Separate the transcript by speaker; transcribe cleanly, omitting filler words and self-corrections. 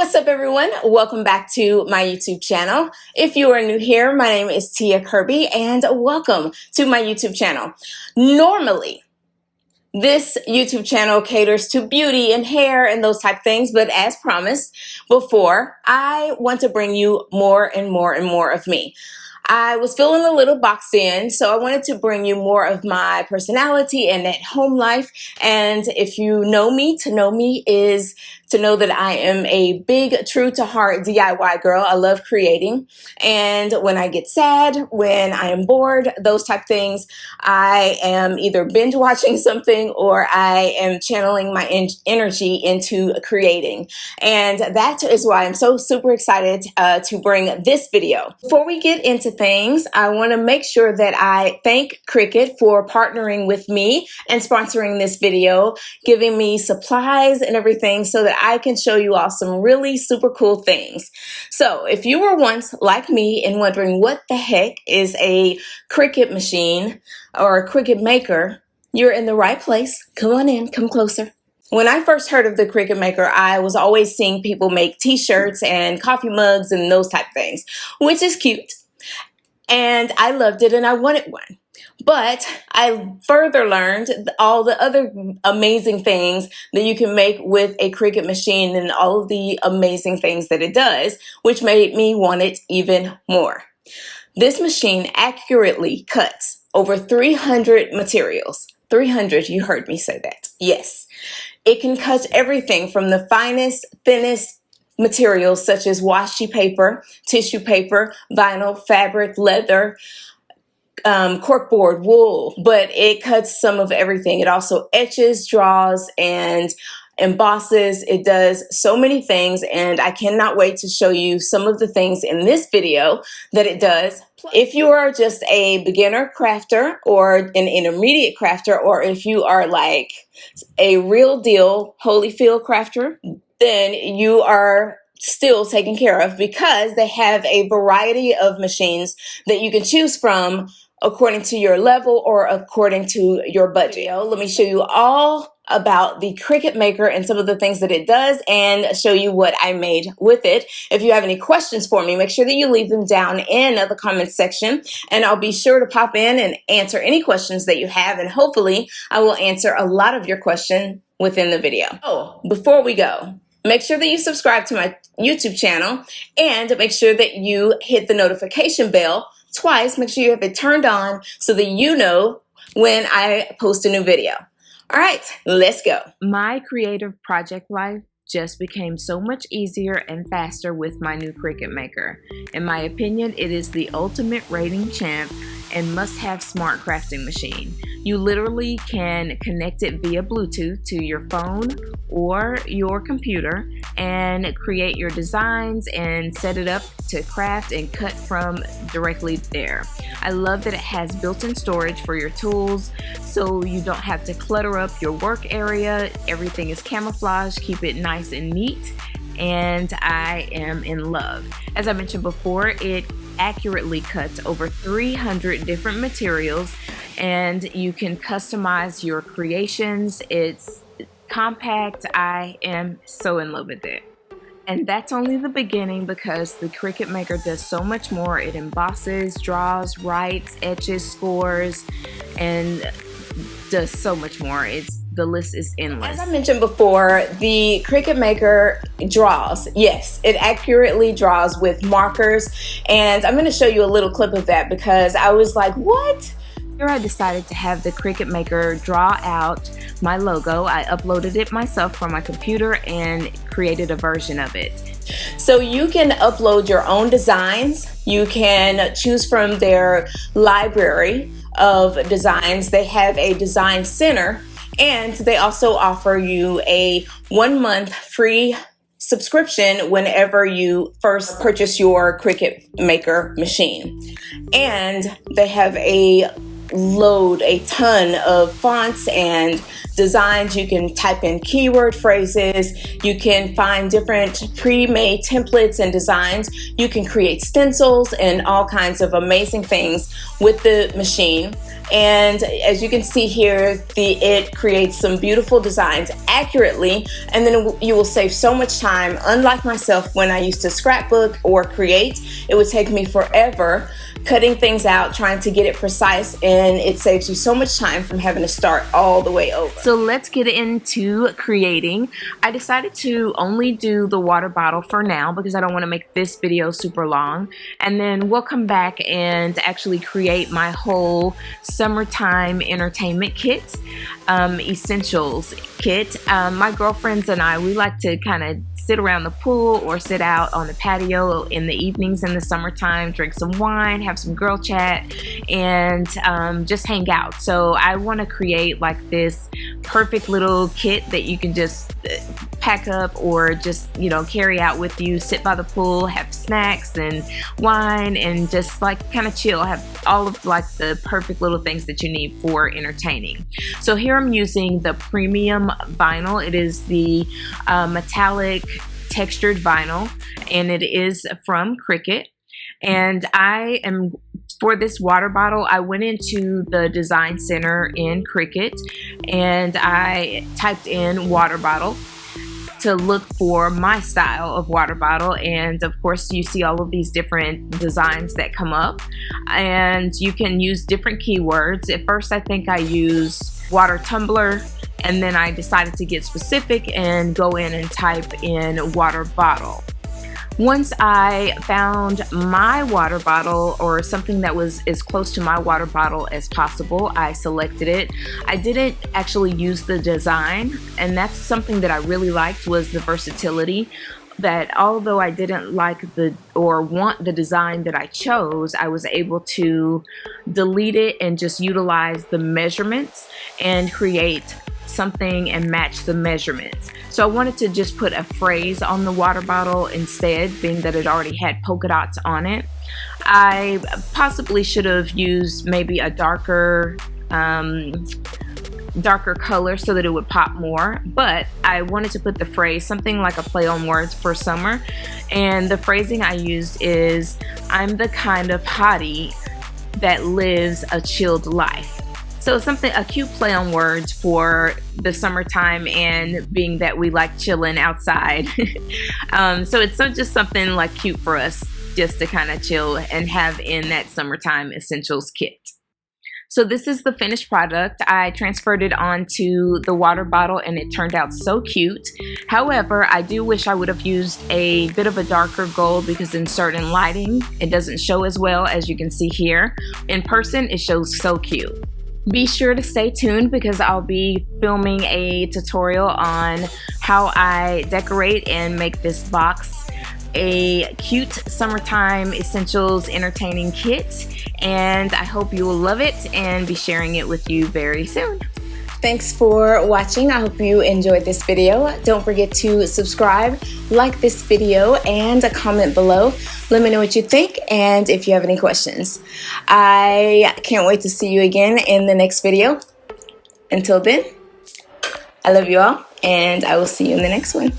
Speaker 1: What's up, everyone? Welcome back to my YouTube channel. If you are new here, my name is Kirby and welcome to my YouTube channel. Normally, this YouTube channel caters to beauty and hair and those type things, but as promised before, I want to bring you more and more and more of me. I was feeling a little boxed in, so I wanted to bring you more of my personality and at home life. And if you know me, to know me is to know that I am a big, true to heart DIY girl. I love creating. And when I get sad, when I am bored, those type things, I am either binge watching something or I am channeling my energy into creating. And that is why I'm so super excited to bring this video. Before we get into things, I want to make sure that I thank Cricut for partnering with me and sponsoring this video, giving me supplies and everything so that I can show you all some really super cool things. So if you were once like me and wondering what the heck is a Cricut machine or a Cricut Maker, you're in the right place. Come on in, come closer. When I first heard of the Cricut Maker, I was always seeing people make t-shirts and coffee mugs and those type things, which is cute. And I loved it and I wanted one. But I further learned all the other amazing things that you can make with a Cricut machine and all of the amazing things that it does, which made me want it even more. This machine accurately cuts over 300 materials. 300, you heard me say that. Yes. It can cut everything from the finest, thinnest materials such as washi paper, tissue paper, vinyl, fabric, leather, corkboard, wool, but it cuts some of everything. It also etches, draws, and embosses. It does so many things, and I cannot wait to show you some of the things in this video that it does. If you are just a beginner crafter or an intermediate crafter, or if you are like a real deal Holyfield crafter, then you are still taken care of because they have a variety of machines that you can choose from according to your level or according to your budget. Let me show you all about the Cricut Maker and some of the things that it does and show you what I made with it. If you have any questions for me, make sure that you leave them down in the comments section and I'll be sure to pop in and answer any questions that you have, and hopefully I will answer a lot of your questions within the video. Oh, before we go, make sure that you subscribe to my YouTube channel and make sure that you hit the notification bell twice. Make sure you have it turned on so that you know when I post a new video. All right, let's go. My creative project life just became so much easier and faster with my new Cricut Maker. In my opinion, it is the ultimate rating champ and must-have smart crafting machine. You literally can connect it via Bluetooth to your phone or your computer and create your designs and set it up to craft and cut from directly there. I love that it has built-in storage for your tools so you don't have to clutter up your work area. Everything is camouflaged, keep it nice and neat, and I am in love. As I mentioned before, it accurately cuts over 300 different materials and you can customize your creations. It's compact. I am so in love with it. And that's only the beginning because the Cricut Maker does so much more. It embosses, draws, writes, etches, scores, and does so much more. The list is endless. As I mentioned before, the Cricut Maker draws. Yes, it accurately draws with markers. And I'm going to show you a little clip of that because I was like, what? Here I decided to have the Cricut Maker draw out my logo. I uploaded it myself from my computer and created a version of it. So you can upload your own designs. You can choose from their library of designs. They have a design center and they also offer you a 1-month free subscription whenever you first purchase your Cricut Maker machine. And they have a ton of fonts and designs. You can type in keyword phrases. You can find different pre-made templates and designs. You can create stencils and all kinds of amazing things with the machine. And as you can see here, it creates some beautiful designs accurately, and then you will save so much time. Unlike myself, when I used to scrapbook or create, it would take me forever cutting things out, trying to get it precise, and it saves you so much time from having to start all the way over. So let's get into creating. I decided to only do the water bottle for now because I don't want to make this video super long, and then we'll come back and actually create my whole summertime entertainment kit, essentials kit. My girlfriends and I, we like to kind of sit around the pool or sit out on the patio in the evenings in the summertime, drink some wine, have some girl chat, and just hang out. So I want to create like this perfect little kit that you can just pack up or just, you know, carry out with you, sit by the pool, have snacks and wine, and just like kind of chill, have all of like the perfect little things that you need for entertaining. So here I'm using the premium vinyl. It is the metallic textured vinyl, and it is from Cricut. And for this water bottle, I went into the design center in Cricut and I typed in water bottle to look for my style of water bottle, and of course you see all of these different designs that come up, and you can use different keywords. At first I think I used water tumbler, and then I decided to get specific and go in and type in water bottle. Once I found my water bottle, or something that was as close to my water bottle as possible, I selected it. I didn't actually use the design, and that's something that I really liked, was the versatility. That although I didn't like want the design that I chose, I was able to delete it and just utilize the measurements and create something and match the measurements. So I wanted to just put a phrase on the water bottle instead, being that it already had polka dots on it. I possibly should have used maybe a darker color so that it would pop more, but I wanted to put the phrase, something like a play on words for summer, and the phrasing I used is, "I'm the kind of hottie that lives a chilled life." So something, a cute play on words for the summertime, and being that we like chilling outside. So it's just something like cute for us just to kind of chill and have in that summertime essentials kit. So this is the finished product. I transferred it onto the water bottle and it turned out so cute. However, I do wish I would have used a bit of a darker gold, because in certain lighting, it doesn't show as well as you can see here. In person, it shows so cute. Be sure to stay tuned because I'll be filming a tutorial on how I decorate and make this box a cute summertime essentials entertaining kit, and I hope you will love it and be sharing it with you very soon. Thanks for watching. I hope you enjoyed this video. Don't forget to subscribe, like this video, and comment below. Let me know what you think and if you have any questions. I can't wait to see you again in the next video. Until then, I love you all, and I will see you in the next one.